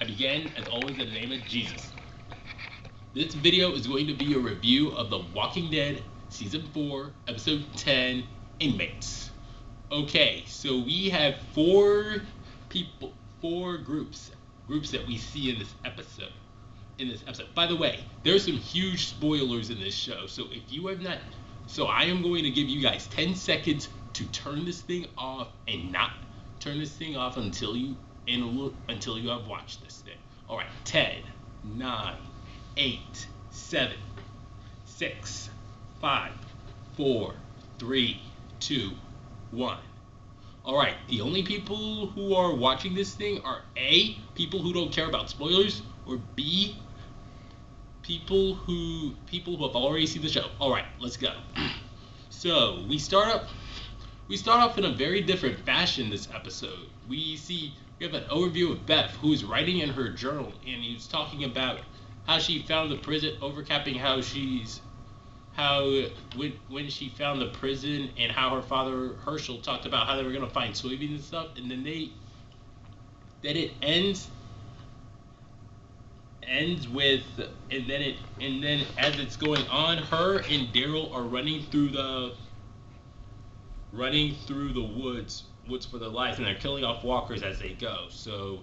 I begin, as always, in the name of Jesus. This video is going to be a review of The Walking Dead Season 4, Episode 10, Inmates. Okay, so we have four groups that we see in this episode. By the way, there's some huge spoilers in this show, so if you have not, I am going to give you guys 10 seconds to turn this thing off and not turn this thing off until you have watched this thing. All right, 10, 9, 8, 7, 6, 5, 4, 3, 2, 1. All right, the only people who are watching this thing are A, people who don't care about spoilers, or B, people who have already seen the show. All right, let's go. So we start off in a very different fashion this episode. We have an overview of Beth, who is writing in her journal, and he's talking about how she found the prison, overcapping when she found the prison, and how her father Herschel talked about how they were gonna find soybeans and stuff, and then it ends with, and then as it's going on, her and Daryl are running through the woods for their lives, and they're killing off walkers as they go. So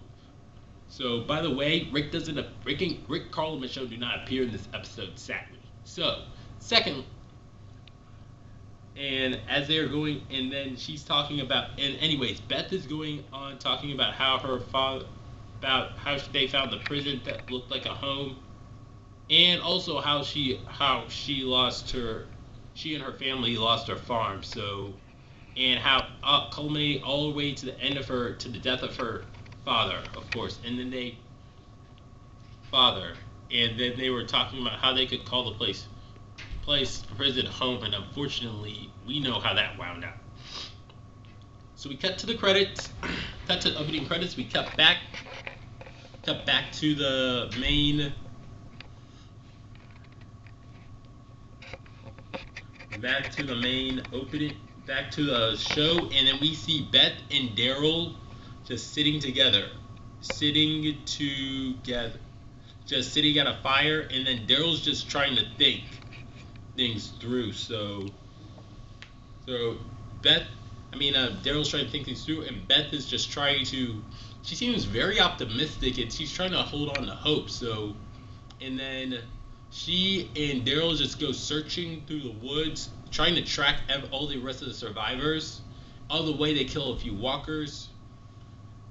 by the way, Rick, Carl, and Michonne do not appear in this episode, sadly. So second, and as they're going, and then she's talking about, and anyways, Beth is going on talking about how they found the prison that looked like a home, and also how she and her family lost her farm. So, and how culminating all the way to the end of to the death of her father, of course, and then they were talking about how they could call the place prison home, and unfortunately we know how that wound out. So we cut to the credits, cut to the opening credits. We cut back to the main, opening, back to the show, and then we see Beth and Daryl just sitting at a fire, and then Daryl's just trying to think things through. Daryl's trying to think things through, and Beth is just she seems very optimistic, and she's trying to hold on to hope. So, and then she and Daryl just go searching through the woods, trying to track all the rest of the survivors. All the way they kill a few walkers.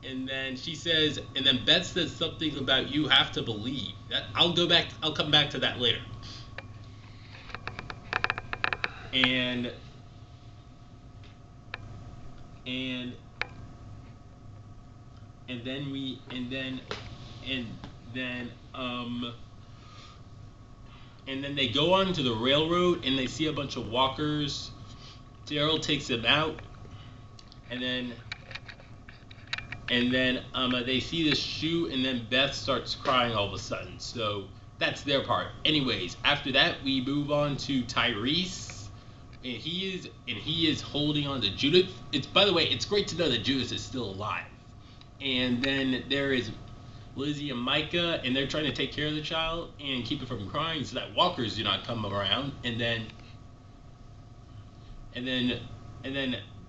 And then Beth says something about "you have to believe." I'll come back to that later. And then they go on to the railroad, and they see a bunch of walkers. Daryl takes them out, and then they see this shoe, and then Beth starts crying all of a sudden. So that's their part. Anyways, after that we move on to Tyreese, and he is holding on to Judith. By the way, it's great to know that Judith is still alive. And then there is Lizzie and Mika, and they're trying to take care of the child and keep it from crying so that walkers do not come around. And then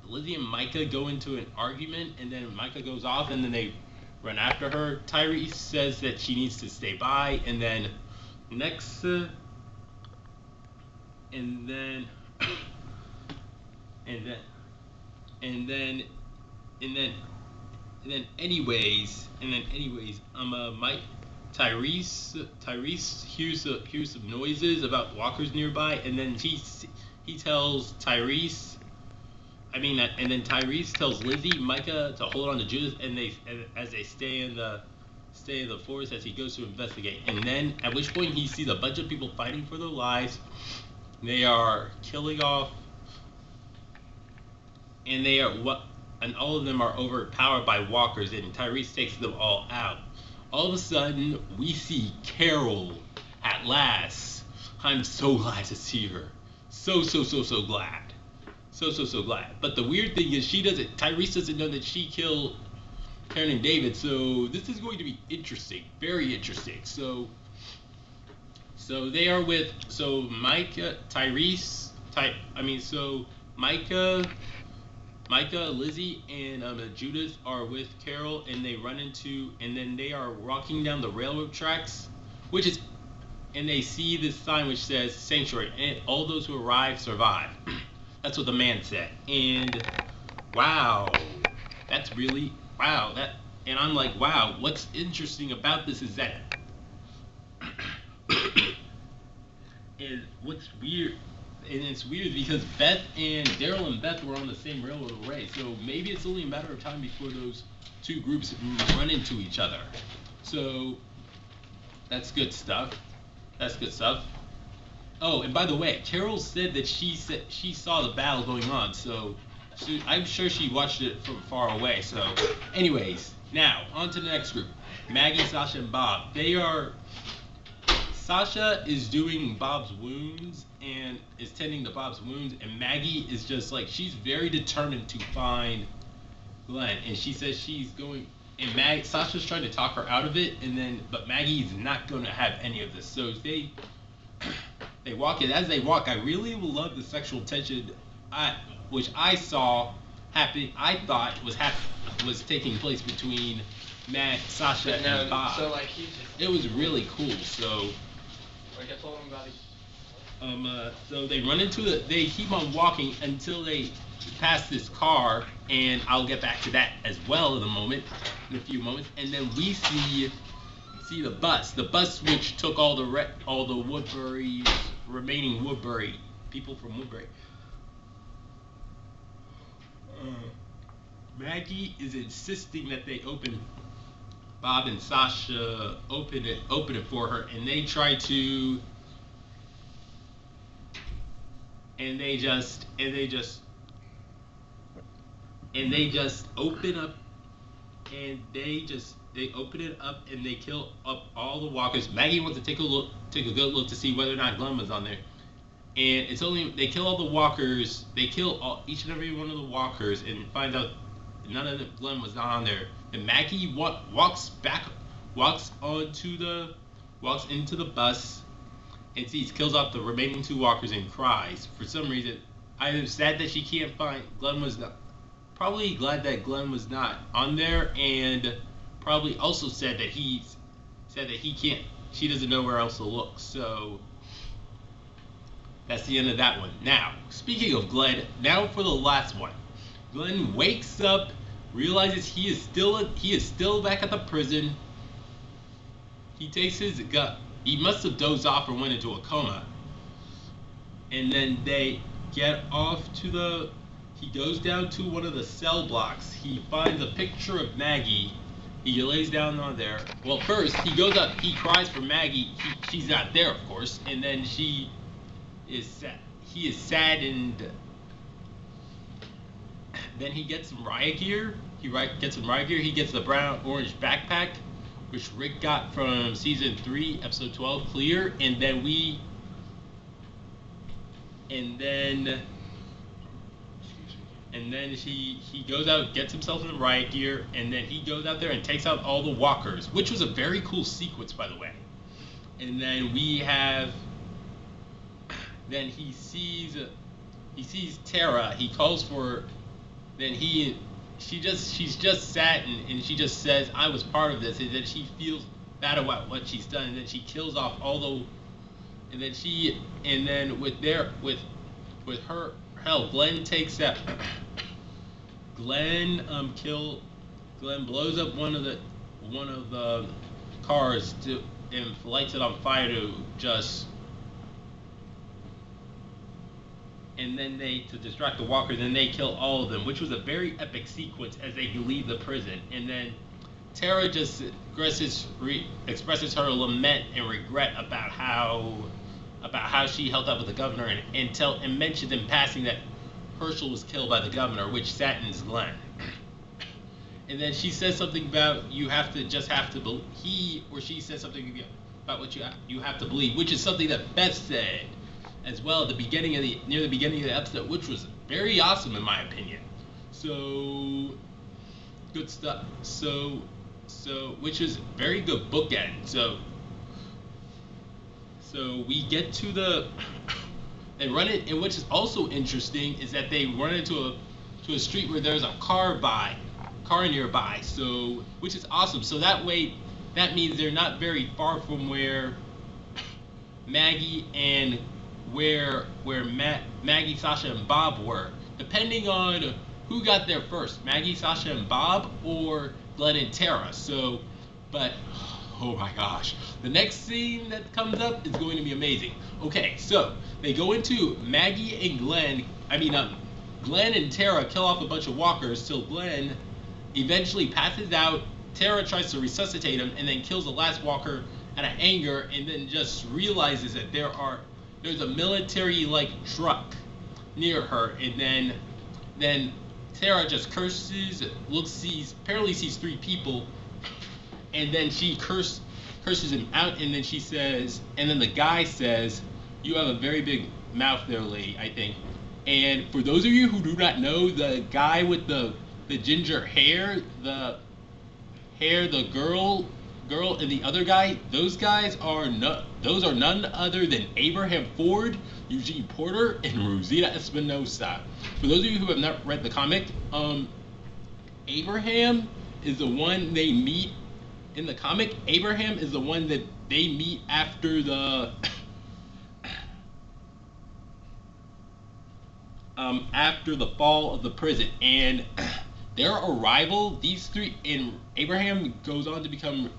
Lizzie and Mika go into an argument, and then Mika goes off, and then they run after her. Tyreese says that she needs to stay by, and then Tyreese hears some noises about walkers nearby, and then he tells Tyreese. And then Tyreese tells Lizzie, Mika to hold on to Judith, and as they stay in the forest as he goes to investigate. And then at which point he sees a bunch of people fighting for their lives. They are killing off, and all of them are overpowered by walkers, and Tyreese takes them all out. All of a sudden, we see Carol at last. I'm so glad to see her. So glad. So glad. But the weird thing is Tyreese doesn't know that she killed Karen and David. So this is going to be interesting, very interesting. So they are with Micah, Tyreese, Micah, Lizzie, and Judith are with Carol, and then they are walking down the railroad tracks, and they see this sign which says sanctuary, and all those who arrive survive. That's what the man said. And wow, that's really wow. And I'm like, wow. What's interesting about this is that, and what's weird. And it's weird because Daryl and Beth were on the same railroad array, so maybe it's only a matter of time before those two groups run into each other. So that's good stuff. Oh, and by the way, Carol said that she saw the battle going on, so I'm sure she watched it from far away. So, anyways, now on to the next group: Maggie, Sasha, and Bob. Sasha is doing Bob's wounds and is tending to Bob's wounds, and Maggie is just like, she's very determined to find Glenn, and she says she's going, and Sasha's trying to talk her out of it, but Maggie's not going to have any of this. So they walk, and as they walk, I really love the sexual tension, which I saw happening. I thought was taking place between Sasha and Bob. So it was really cool. So. I told him about it. So they run they keep on walking until they pass this car, and I'll get back to that as well in a few moments. And then we see the bus which took all the remaining Woodbury people from Woodbury. Maggie is insisting that they Bob and Sasha open it for her, and they try to, and they just open up, and they open it up, and they kill up all the walkers. Maggie wants to take a good look to see whether or not Glenn was on there, and they kill all the walkers. They kill each and every one of the walkers, and find out Glenn was not on there. And Maggie walks into the bus and kills off the remaining two walkers and cries. For some reason, I am sad that she can't find Glenn was not. Probably glad that Glenn was not on there, and probably also said that he can't. She doesn't know where else to look. So that's the end of that one. Now, speaking of Glenn, now for the last one. Glenn wakes up, realizes he is still back at the prison. He takes his gut. He must have dozed off or went into a coma. And then they get off he goes down to one of the cell blocks. He finds a picture of Maggie. He lays down on there. Well, first he goes up. He cries for Maggie. She's not there, of course. And then he is saddened. Then he gets some riot gear. He gets the brown orange backpack, which Rick got from season 3, episode 12, Clear. And then he goes out, gets himself in the riot gear, and then he goes out there and takes out all the walkers, which was a very cool sequence, by the way. And then he sees Tara. He calls for. Then she's just sad, and she just says, "I was part of this," and then she feels bad about what she's done, and then she kills off all the. And then with her help, Glenn takes that. Glenn blows up one of the cars and lights it on fire to just. And then to distract the walkers, and they kill all of them, which was a very epic sequence as they leave the prison. And then Tara just expresses her lament and regret about how she held up with the governor, and mentioned in passing that Herschel was killed by the governor, which saddens Glenn. And then she says something about he or she says something about what you have to believe, which is something that Beth said as well at near the beginning of the episode, which was very awesome in my opinion. So good stuff. So which is very good bookend. So we get to the they run it, and which is also interesting is that they run into a street where there's a car nearby. So which is awesome. So that means they're not very far from where Maggie and where Maggie, Sasha, and Bob were, depending on who got there first, Maggie, Sasha, and Bob, or Glenn and Tara. So, but oh my gosh, the next scene that comes up is going to be amazing. Okay, so they go into Maggie and Glenn. Glenn and Tara kill off a bunch of walkers till Glenn eventually passes out. Tara tries to resuscitate him and then kills the last walker out of anger, and then just realizes that there's a military-like truck near her, and then Tara just curses, apparently sees three people, and then she curses him out, and then she says, and then the guy says, "You have a very big mouth there, lady," I think. And for those of you who do not know, the guy with the ginger hair, the girl, and the other guy, those are none other than Abraham Ford, Eugene Porter, and Rosita Espinosa. For those of you who have not read the comic, Abraham is the one they meet in the comic. Abraham is the one that they meet after the fall of the prison, and their arrival, these three, and Abraham goes on to become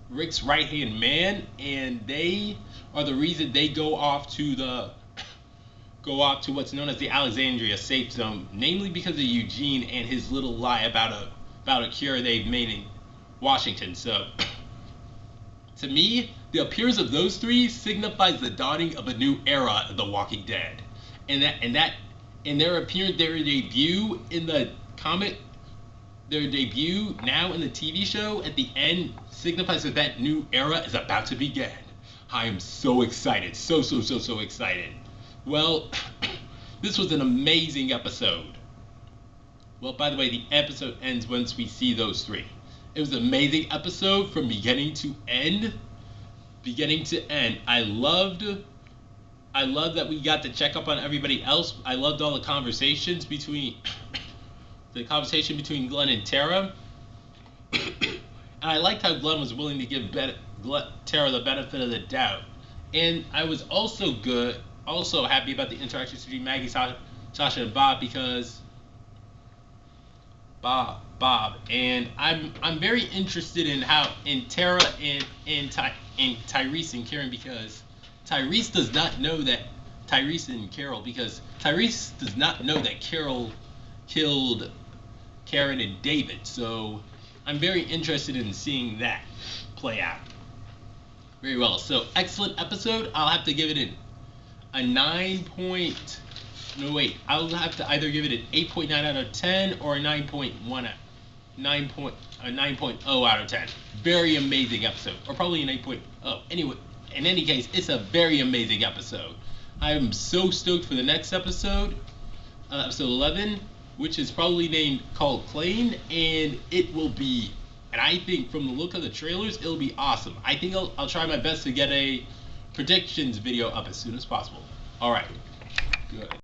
Rick's right-hand man, and they are the reason they go off to what's known as the Alexandria safe zone, namely because of Eugene and his little lie about a cure they've made in Washington. So to me, the appearance of those three signifies the dawning of a new era of The Walking Dead, and their debut in the comic, their debut now in the TV show at the end signifies that new era is about to begin. I am so excited, so excited. Well, this was an amazing episode. Well, by the way, the episode ends once we see those three. It was an amazing episode from beginning to end. I loved that we got to check up on everybody else. I loved all the conversations between Glenn and Tara. And I liked how Glenn was willing to give Tara the benefit of the doubt. And I was also happy about the interactions between Maggie, Sasha, and Bob, because Bob. And I'm very interested in Tara and Tyreese and Karen, because Tyreese does not know that Tyreese and Carol, because Tyreese does not know that Carol killed Karen and David. So I'm very interested in seeing that play out. Very well. So excellent episode. I'll have to give it I'll have to either give it an 8.9 out of 10 or a 9.0 out of 10. Very amazing episode, or probably an 8.0. Anyway, in any case, it's a very amazing episode. I am so stoked for the next episode, episode 11, which is probably called Clayton, and it will be, and I think from the look of the trailers, it'll be awesome. I think I'll try my best to get a predictions video up as soon as possible. All right, good.